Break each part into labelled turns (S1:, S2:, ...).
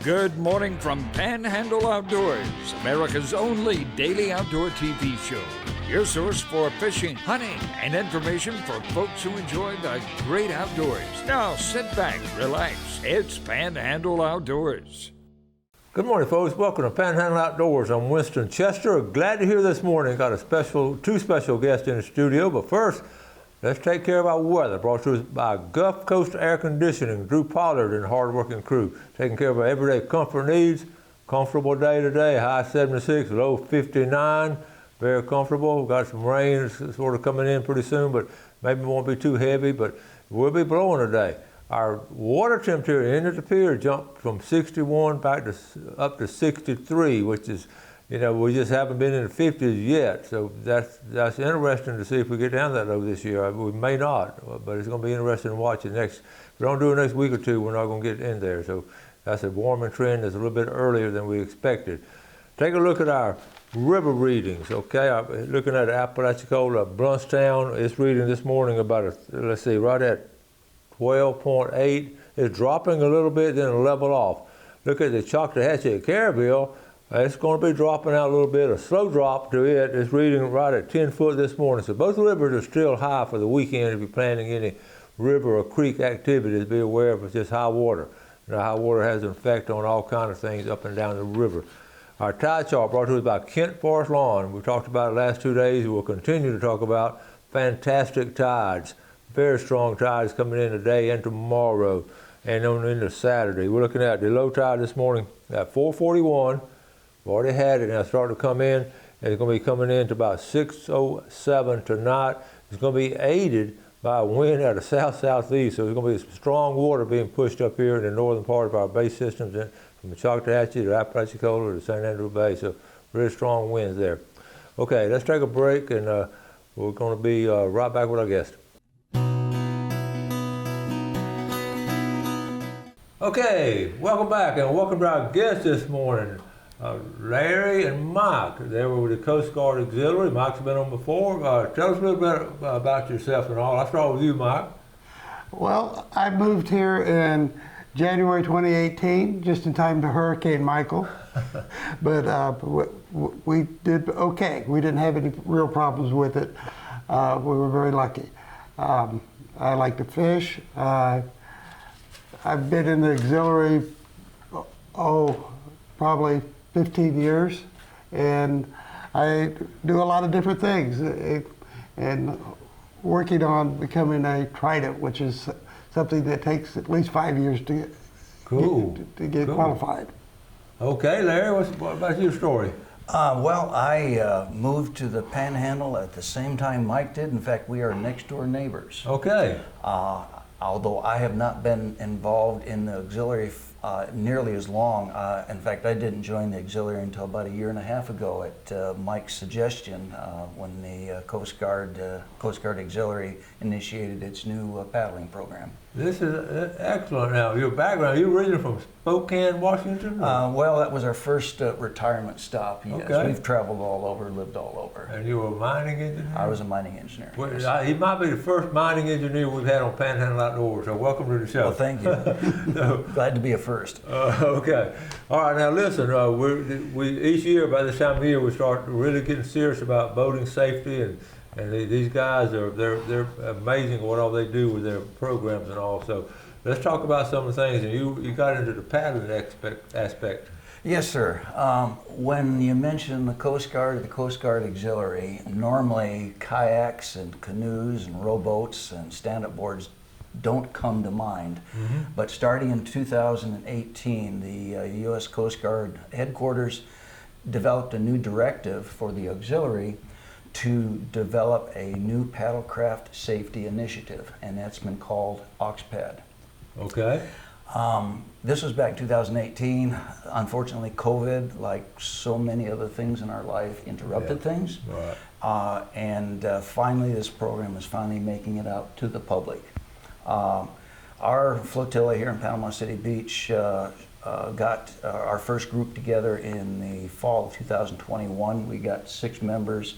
S1: Good morning from Panhandle Outdoors, America's only daily outdoor TV show. Your source for fishing, hunting, and information for folks who enjoy the great outdoors. Now sit back, relax. It's Panhandle Outdoors.
S2: Good morning, folks. Welcome to Panhandle Outdoors. I'm Winston Chester. Glad to hear this morning. Got two special guests in the studio, but first, let's take care of our weather. Brought to us by Gulf Coast Air Conditioning, Drew Pollard and hard-working crew. Taking care of our everyday comfort needs. Comfortable day today, high 76, low 59. Very comfortable. We've got some rain sort of coming in pretty soon, but maybe it won't be too heavy, but we'll be blowing today. Our water temperature in the pier jumped from 61 back to up to 63, which is, we just haven't been in the 50s yet. So that's interesting to see if we get down that low this year. We may not, but it's going to be interesting to watch it next. If we don't do it next week or two, we're not going to get in there. So that's a warming trend that's a little bit earlier than we expected. Take a look at our river readings, okay? Looking at Apalachicola, Bluntstown, it's reading this morning about, right at 12.8. It's dropping a little bit, then it'll level off. Look at the Choctahatchee at Carabelle. It's going to be dropping out a little bit, a slow drop to it. It's reading right at 10 foot this morning. So both rivers are still high for the weekend. If you're planning any river or creek activities, be aware of it's just high water. High water has an effect on all kinds of things up and down the river. Our tide chart brought to us by Kent Forest Lawn. We talked about it the last 2 days. We'll continue to talk about fantastic tides. Very strong tides coming in today and tomorrow and on into Saturday. We're looking at the low tide this morning at 441. We've already had it now starting to come in. And it's going to be coming in to about 6:07 tonight. It's going to be aided by a wind out of south-southeast. So there's going to be some strong water being pushed up here in the northern part of our bay systems from the Choctahatchee to Apalachicola to St. Andrew Bay. So really strong winds there. Okay, let's take a break and we're going to be right back with our guest. Okay, welcome back and welcome to our guests this morning, Larry and Mike. They were with the Coast Guard Auxiliary. Mike's been on before. Tell us a little bit about yourself and all. I'll start with you, Mike.
S3: Well, I moved here in January 2018, just in time to Hurricane Michael. But we did okay. We didn't have any real problems with it. We were very lucky. I like to fish. I've been in the auxiliary, probably 15 years, and I do a lot of different things, and working on becoming a trident, which is something that takes at least 5 years to get qualified.
S2: Okay, Larry, what about your story?
S4: I moved to the Panhandle at the same time Mike did. In fact, we are next door neighbors.
S2: Okay.
S4: Although I have not been involved in the auxiliary nearly as long. In fact, I didn't join the auxiliary until about 1.5 years ago at Mike's suggestion when the Coast Guard Auxiliary initiated its new paddling program.
S2: This is excellent. Now, your background, you're originally from Spokane, Washington?
S4: Well, that was our first retirement stop, yes.
S2: Okay.
S4: We've traveled all over, lived all over.
S2: And you were a mining engineer?
S4: I was a mining engineer.
S2: Well,
S4: yes.
S2: He might be the first mining engineer we've had on Panhandle Outdoors, so welcome to the show.
S4: Well, thank you. Glad to be a first.
S2: Okay. All right, now listen, we each year, by this time of year, we start really getting serious about boating safety, and these guys they're amazing what all they do with their programs and all. So let's talk about some of the things. And you got into the paddling aspect.
S4: Yes, sir. When you mention the Coast Guard or the Coast Guard Auxiliary, normally kayaks and canoes and rowboats and stand-up boards don't come to mind. Mm-hmm. But starting in 2018, the U.S. Coast Guard headquarters developed a new directive for the auxiliary to develop a new paddlecraft safety initiative, and that's been called OXPAD.
S2: Okay.
S4: This was back in 2018. Unfortunately, COVID, like so many other things in our life, interrupted things. Right. And finally, this program is finally making it out to the public. Our flotilla here in Panama City Beach got our first group together in the fall of 2021. We got 6 members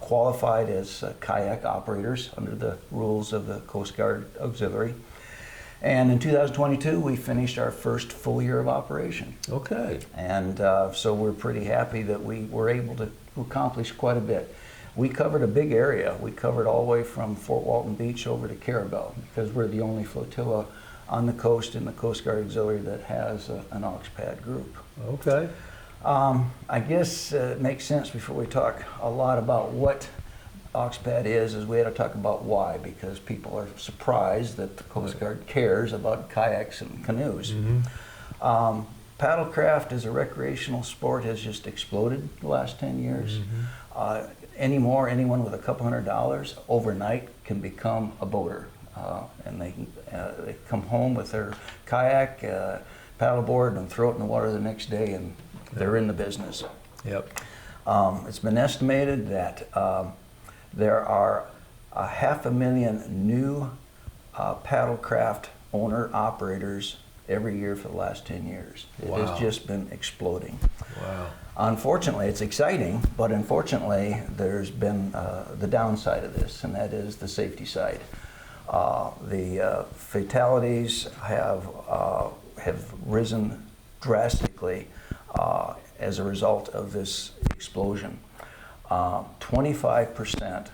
S4: qualified as kayak operators under the rules of the Coast Guard Auxiliary. And in 2022, we finished our first full year of operation.
S2: Okay.
S4: And so we're pretty happy that we were able to accomplish quite a bit. We covered a big area. We covered all the way from Fort Walton Beach over to Carabel, because we're the only flotilla on the coast in the Coast Guard Auxiliary that has an AUXPAD group.
S2: Okay.
S4: I guess it makes sense before we talk a lot about what AUXPAD is we had to talk about why, because people are surprised that the Coast Guard cares about kayaks and canoes.
S2: Mm-hmm.
S4: Paddlecraft as a recreational sport has just exploded the last 10 years. Anyone with a couple $100 overnight can become a boater. And they come home with their kayak, paddleboard, and throw it in the water the next day, and they're in the business.
S2: Yep.
S4: It's been estimated that there are 500,000 new paddlecraft owner-operators every year for the last 10 years. It
S2: Wow.
S4: has just been exploding.
S2: Wow.
S4: Unfortunately, it's exciting, but unfortunately, there's been the downside of this, and that is the safety side. The fatalities have risen drastically as a result of this explosion. 25%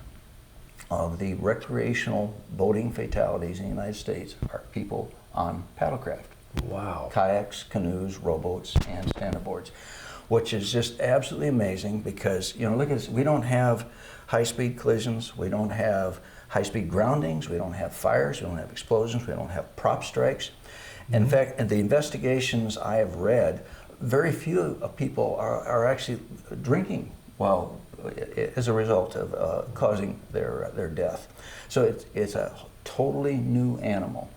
S4: of the recreational boating fatalities in the United States are people on paddlecraft.
S2: Wow.
S4: Kayaks, canoes, rowboats, and stand-up boards, which is just absolutely amazing because, you know, look at this. We don't have high-speed collisions. We don't have high-speed groundings. We don't have fires. We don't have explosions. We don't have prop strikes. In fact, in the investigations I have read, very few people are actually drinking while as a result of causing their death. So it's a totally new animal.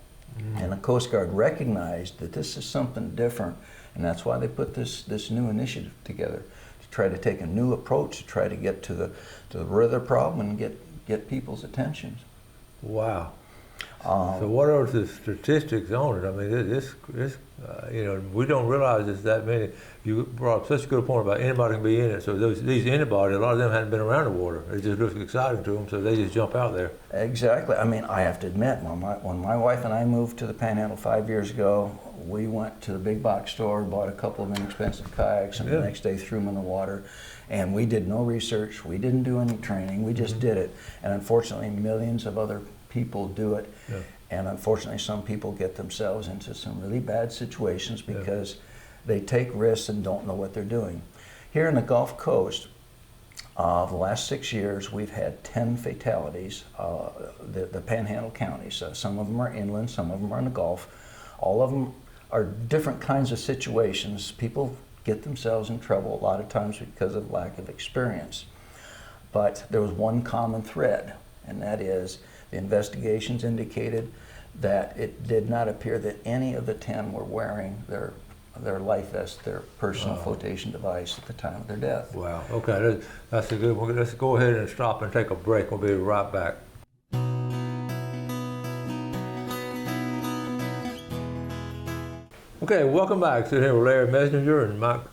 S4: And the Coast Guard recognized that this is something different, and that's why they put this new initiative together to try to take a new approach to try to get to the root of the problem and get people's attentions.
S2: Wow. So what are the statistics on it? I mean, you know, we don't realize there's that many. You brought up such a good point about anybody can be in it. So these anybody, a lot of them hadn't been around the water. It just looks exciting to them, so they just jump out there.
S4: Exactly. I mean, I have to admit, when my wife and I moved to the Panhandle 5 years ago, we went to the big box store, bought a couple of inexpensive kayaks, and the next day threw them in the water. And we did no research. We didn't do any training. We just did it. And unfortunately, millions of other people do it.
S2: Yeah.
S4: And unfortunately, some people get themselves into some really bad situations because they take risks and don't know what they're doing. Here in the Gulf Coast, the last 6 years, we've had 10 fatalities, the Panhandle counties. Some of them are inland, some of them are in the Gulf. All of them are different kinds of situations. People get themselves in trouble a lot of times because of lack of experience. But there was one common thread, and that is the investigations indicated that it did not appear that any of the 10 were wearing their life vest, their personal flotation device at the time of their death.
S2: Wow. Okay, that's a good one. Let's go ahead and stop and take a break. We'll be right back. Okay, welcome back. Sitting here with Larry Messenger and Mike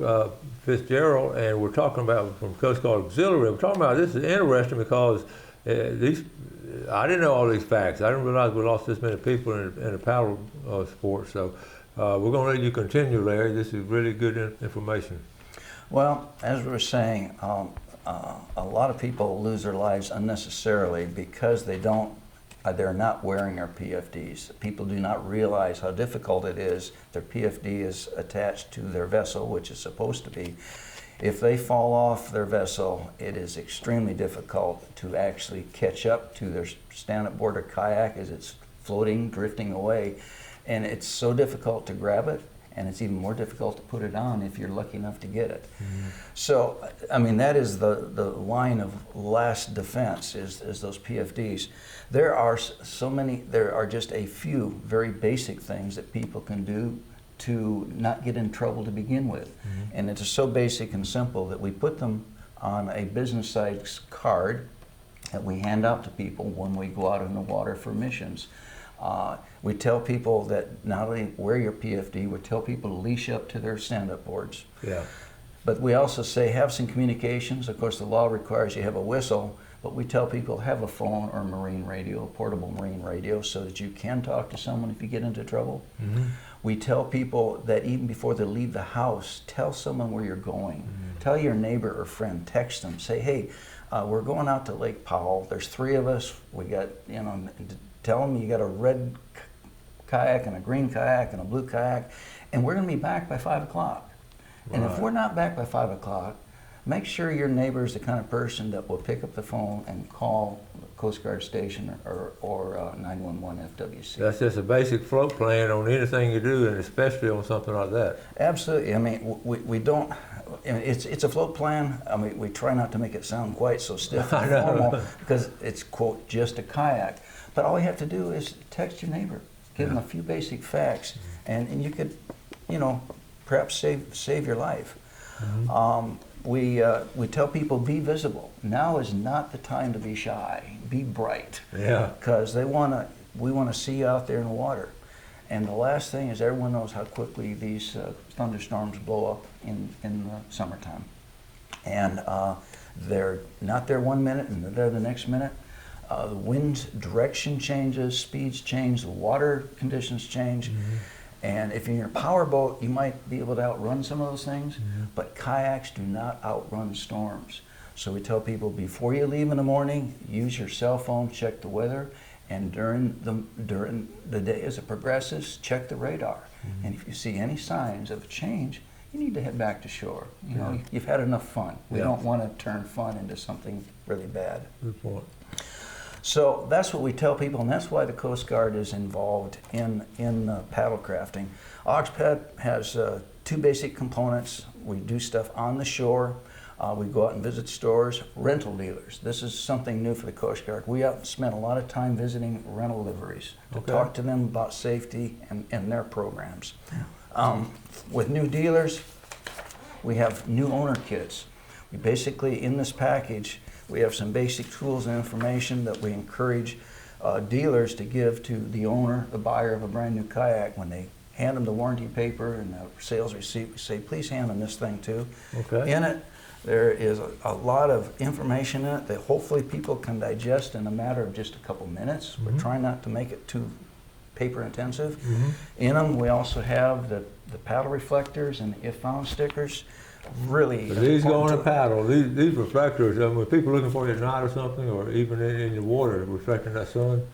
S2: Fitzgerald, and we're talking about from Coast Guard Auxiliary. We're talking about this is interesting because I didn't know all these facts. I didn't realize we lost this many people in the paddle sport. So we're going to let you continue, Larry. This is really good information.
S4: Well, as we were saying, a lot of people lose their lives unnecessarily because they're not wearing their PFDs. People do not realize how difficult it is. Their PFD is attached to their vessel, which is supposed to be. If they fall off their vessel, it is extremely difficult to actually catch up to their stand-up board or kayak as it's floating, drifting away. And it's so difficult to grab it, and it's even more difficult to put it on if you're lucky enough to get it. So, I mean, that is the line of last defense is those PFDs. There are just a few very basic things that people can do to not get in trouble to begin with. And it's so basic and simple that we put them on a business size card that we hand out to people when we go out in the water for missions. We tell people that not only wear your PFD, we tell people to leash up to their stand-up boards. Yeah. But we also say have some communications. Of course, the law requires you have a whistle, but we tell people have a phone or a marine radio, a portable marine radio, so that you can talk to someone if you get into trouble. We tell people that even before they leave the house, tell someone where you're going. Tell your neighbor or friend, text them, say, hey, we're going out to Lake Powell. There's 3 of us. We got, you know, tell them you got a red kayak and a green kayak and a blue kayak, and we're going to be back by 5 o'clock. And if we're not back by 5 o'clock, make sure your neighbor is the kind of person that will pick up the phone and call the Coast Guard station or 911 FWC.
S2: That's just a basic float plan on anything you do, and especially on something like that.
S4: Absolutely. I mean, we don't. I mean, it's a float plan. I mean, we try not to make it sound quite so stiff and formal because it's, quote, just a kayak. But all you have to do is text your neighbor, give them a few basic facts, and you could, you know, perhaps save your life. We tell people, be visible. Now is not the time to be shy. Be bright.
S2: Yeah.
S4: Because we want to see you out there in the water. And the last thing is, everyone knows how quickly these thunderstorms blow up in the summertime. And they're not there 1 minute and they're there the next minute. The wind's direction changes, speeds change, the water conditions change. And if you're in your power boat, you might be able to outrun some of those things, but kayaks do not outrun storms. So we tell people, before you leave in the morning, use your cell phone, check the weather, and during the day as it progresses, check the radar. And if you see any signs of a change, you need to head back to shore. You know, you've had enough fun. We don't want to turn fun into something really bad.
S2: Good point.
S4: So that's what we tell people, and that's why the Coast Guard is involved in paddle crafting. OxPed has 2 basic components. We do stuff on the shore. We go out and visit stores, rental dealers. This is something new for the Coast Guard. We have spent a lot of time visiting rental liveries to talk to them about safety and their programs. With new dealers, we have new owner kits. We basically, in this package, we have some basic tools and information that we encourage dealers to give to the owner, the buyer of a brand new kayak. When they hand them the warranty paper and the sales receipt, we say, please hand them this thing too. In it, there is a lot of information in it that hopefully people can digest in a matter of just a couple minutes. We're trying not to make it too paper intensive. In them, we also have the paddle reflectors and the if found stickers. Really,
S2: But these go on a paddle. These reflectors, I mean, when people looking for you at night or something, or even in the water, reflecting that sun.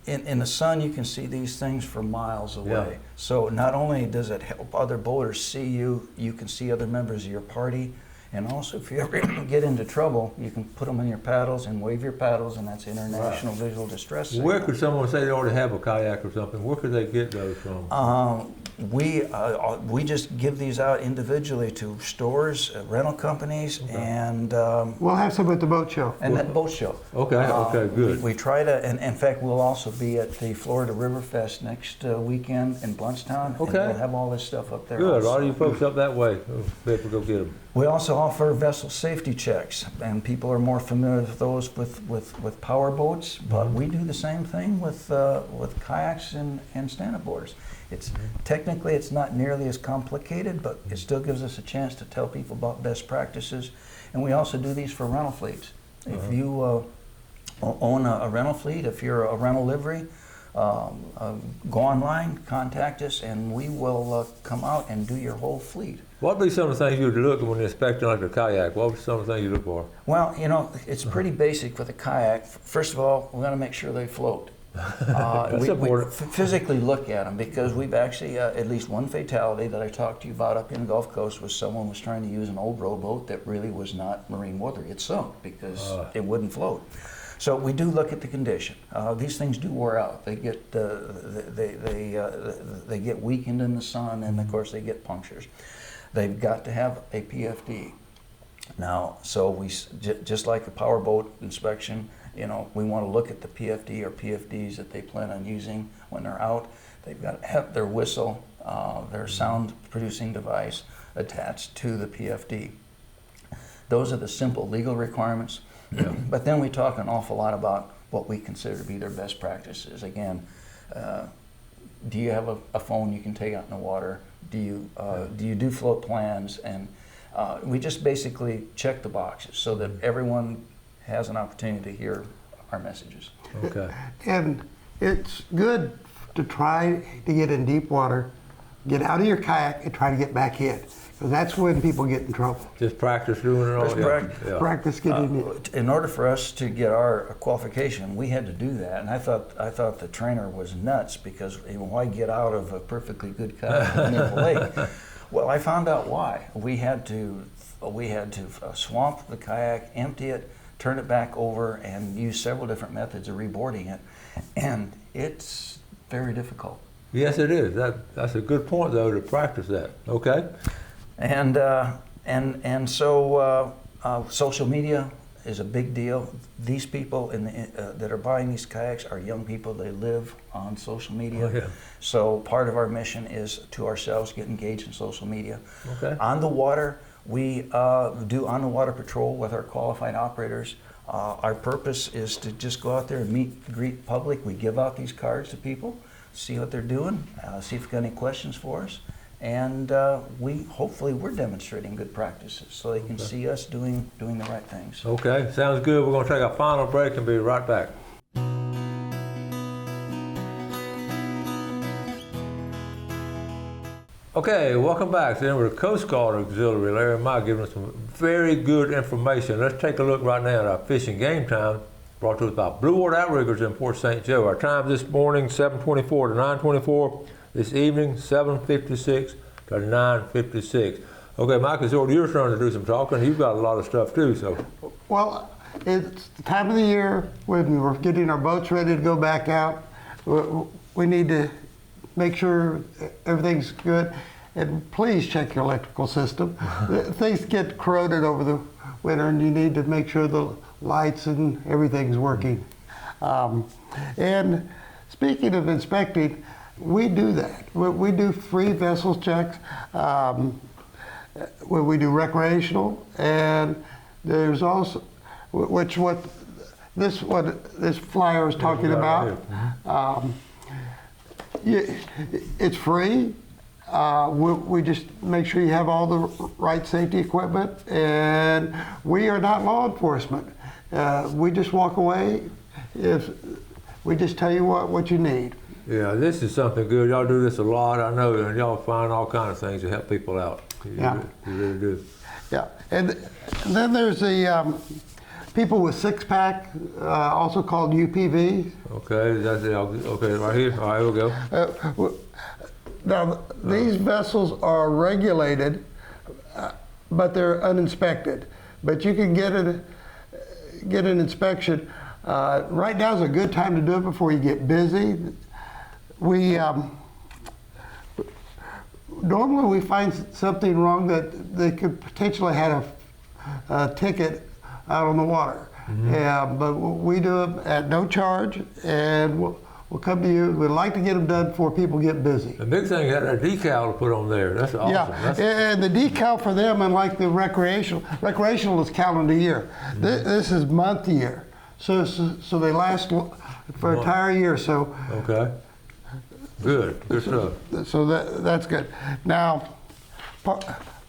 S4: In the sun, you can see these things for miles away. So not only does it help other boaters see you, you can see other members of your party. And also, if you ever get into trouble, you can put them in your paddles and wave your paddles, and that's International Visual Distress Signal.
S2: Where could someone say they already have a kayak or something? Where could they get those from?
S4: We just give these out individually to stores, rental companies, and
S3: We'll have some at the boat show.
S4: that boat show.
S2: Okay, good.
S4: We try to, and in fact, we'll also be at the Florida River Fest next weekend in Bluntstown. And
S2: Okay.
S4: we'll have all this stuff up there.
S2: Good. A
S4: also.
S2: lot of you folks up that way. Be able to go get them.
S4: We also offer vessel safety checks, and people are more familiar with those with power boats, but we do the same thing with kayaks and stand-up boarders. It's technically it's not nearly as complicated, but it still gives us a chance to tell people about best practices. And we also do these for rental fleets. If you own a rental fleet, if you're a rental livery, go online, contact us, and we will come out and do your whole fleet.
S2: What would be some of the things you'd look when you're inspecting like a kayak? What would be some of the things you look for?
S4: Well, you know, it's pretty basic with a kayak. First of all, we're going to make sure they float. We physically look at them because we've actually, at least one fatality that I talked to you about up in the Gulf Coast was someone was trying to use an old rowboat that really was not marine worthy. It sunk because it wouldn't float. So we do look at the condition. These things do wear out. They get they get weakened in the sun, and of course they get punctures. They've got to have a PFD. Now, so we just like a powerboat inspection, you know, we want to look at the PFD or PFDs that they plan on using when they're out. They've got to have their whistle, their sound producing device attached to the PFD. Those are the simple legal requirements. But then we talk an awful lot about what we consider to be their best practices. Again, do you have a phone you can take out in the water? Do you do float plans? And we just basically check the boxes so that everyone has an opportunity to hear our messages.
S2: Okay.
S3: And it's good to try to get in deep water, get out of your kayak and try to get back in. Because that's when people get in trouble.
S2: Just practice doing it all.
S4: Just
S2: Yeah.
S3: Practice getting in.
S4: In order for us to get our qualification, we had to do that, and I thought the trainer was nuts, because why get out of a perfectly good kayak in the lake? Well, I found out why. We had to swamp the kayak, empty it, turn it back over, and use several different methods of reboarding it, and it's very difficult.
S2: Yes, it is. That's a good point, though, to practice that. Okay.
S4: And so social media is a big deal. These people that are buying these kayaks are young people. They live on social media.
S2: Oh, yeah.
S4: So part of our mission is to ourselves get engaged in social media.
S2: Okay.
S4: On the water, we do on-the-water patrol with our qualified operators. Our purpose is to just go out there and greet the public. We give out these cards to people, see what they're doing, see if they've got any questions for us. And hopefully we're demonstrating good practices so they can see us doing the right things.
S2: Okay, sounds good. We're going to take our final break and be right back. Okay, welcome back. Then we're Coast Guard Auxiliary. Larry Mike giving us some very good information. Let's take a look right now at our fishing game time, brought to us by Blue Water Outriggers in Port St. Joe. Our time this morning, 7:24 to 9:24. This evening, 7:56 to 9:56. Okay, Mike, it's over your turn to do some talking. You've got a lot of stuff too, so.
S3: Well, it's the time of the year when we're getting our boats ready to go back out. We need to make sure everything's good. And please check your electrical system. Things get corroded over the winter, and you need to make sure the lights and everything's working. And speaking of inspecting, we do that. We do free vessel checks. We do recreational, and there's also, what this flyer is talking about. It's free. We just make sure you have all the right safety equipment, and we are not law enforcement. We just walk away if we just tell you what you need.
S2: Yeah, this is something good. Y'all do this a lot, I know, and y'all find all kinds of things to help people out. You really do.
S3: Yeah, and then there's the people with six-pack, also called UPV.
S2: Okay, that's it. Okay, right here. All right, we'll go.
S3: Now, these vessels are regulated, but they're uninspected. But you can get an inspection. Right now is a good time to do it before you get busy. Normally we find something wrong that they could potentially have a ticket out on the water. Mm-hmm. But we do them at no charge, and we'll come to you. We'd like to get them done before people get busy.
S2: The big thing is that decal to put on there. That's awesome.
S3: Yeah, and the decal for them, unlike the recreational is calendar year. Mm-hmm. This is month year. So they last for an entire year. So
S2: okay. Good stuff.
S3: So that's good. Now,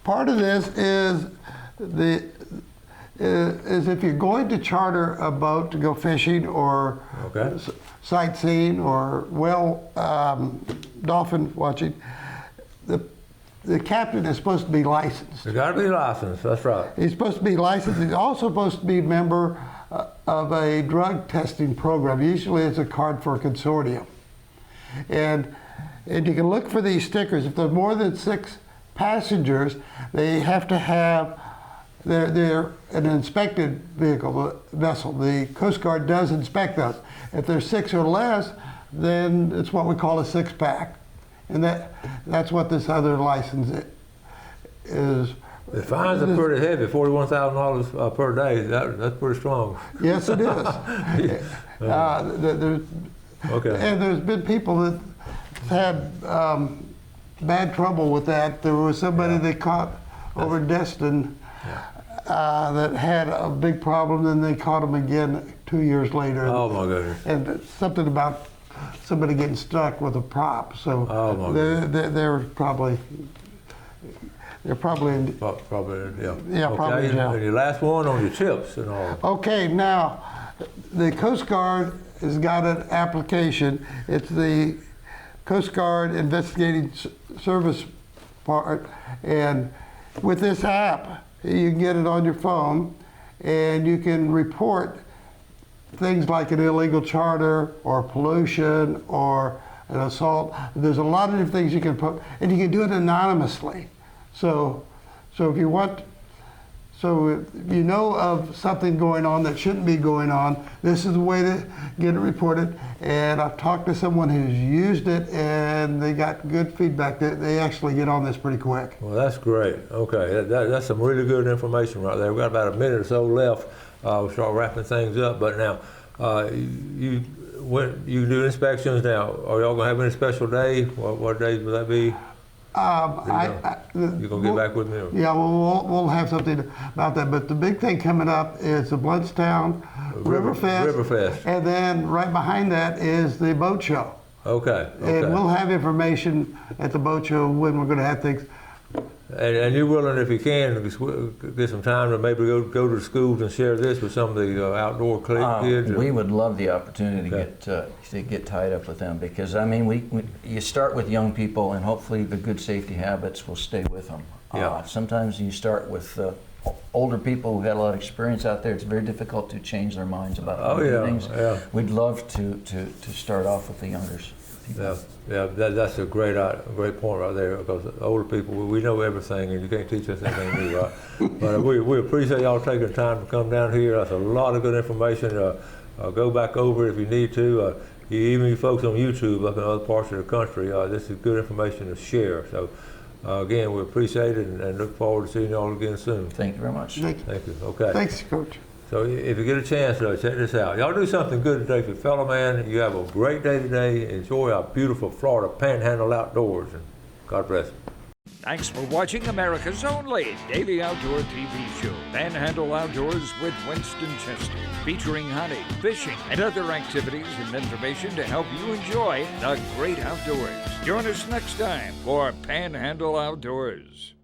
S3: part of this is if you're going to charter a boat to go fishing or sightseeing or dolphin watching, the captain is supposed to be licensed.
S2: You got to be licensed. That's right.
S3: He's supposed to be licensed. He's also supposed to be a member of a drug testing program. Usually, it's a card for a consortium. And you can look for these stickers. If there's more than 6 passengers, they have to have they're an inspected vessel. The Coast Guard does inspect those. If there's 6 or less, then it's what we call a 6-pack, and that's what this other license is.
S2: The fines are pretty heavy, $41,000 per day. That's pretty strong.
S3: Yes, it is. And there's been people that had bad trouble with that. There was somebody they caught over Destin that had a big problem, then they caught him again 2 years later.
S2: Oh my goodness.
S3: And something about somebody getting stuck with a prop. So they're probably, They're probably in,
S2: Probably, yeah.
S3: Yeah,
S2: okay.
S3: probably in jail.
S2: And your last one on your tips and all.
S3: Okay, now, the Coast Guard has got an application. It's the Coast Guard Investigating Service part, and with this app, you can get it on your phone, and you can report things like an illegal charter or pollution or an assault. There's a lot of different things you can put, and you can do it anonymously. So if you want, so if you know of something going on that shouldn't be going on, this is the way to get it reported. And I've talked to someone who's used it, and they got good feedback. They actually get on this pretty quick.
S2: Well, that's great. Okay, that's some really good information right there. We've got about a minute or so left. We'll start wrapping things up. But now, you do inspections now. Are y'all gonna have any special day? What days will that be? You gonna get back with me? Or?
S3: Yeah, well, we'll have something about that. But the big thing coming up is the Bluntstown Riverfest. And then right behind that is the boat show.
S2: Okay.
S3: And we'll have information at the boat show when we're going to have things.
S2: And you're willing, if you can, get some time to maybe go to the schools and share this with some of the outdoor kids?
S4: We would love the opportunity to get tied up with them, because I mean, you start with young people, and hopefully the good safety habits will stay with them.
S2: Yeah.
S4: Sometimes you start with older people who've had a lot of experience out there. It's very difficult to change their minds about things.
S2: Yeah.
S4: We'd love to start off with the youngers.
S2: Yeah, that's a great point right there, because older people, we know everything, and you can't teach us anything new, right? But we appreciate y'all taking the time to come down here. That's a lot of good information. Go back over it if you need to. Even you folks on YouTube up in other parts of the country, this is good information to share. So again, we appreciate it and look forward to seeing y'all again soon.
S4: Thank you very much.
S2: Thank you. Okay.
S3: Thanks, Coach.
S2: So if you get a chance, check this out. Y'all do something good today for your fellow man. You have a great day today. Enjoy our beautiful Florida Panhandle outdoors, and God bless you.
S1: Thanks for watching America's only daily outdoor TV show, Panhandle Outdoors with Winston Chester, featuring hunting, fishing, and other activities and information to help you enjoy the great outdoors. Join us next time for Panhandle Outdoors.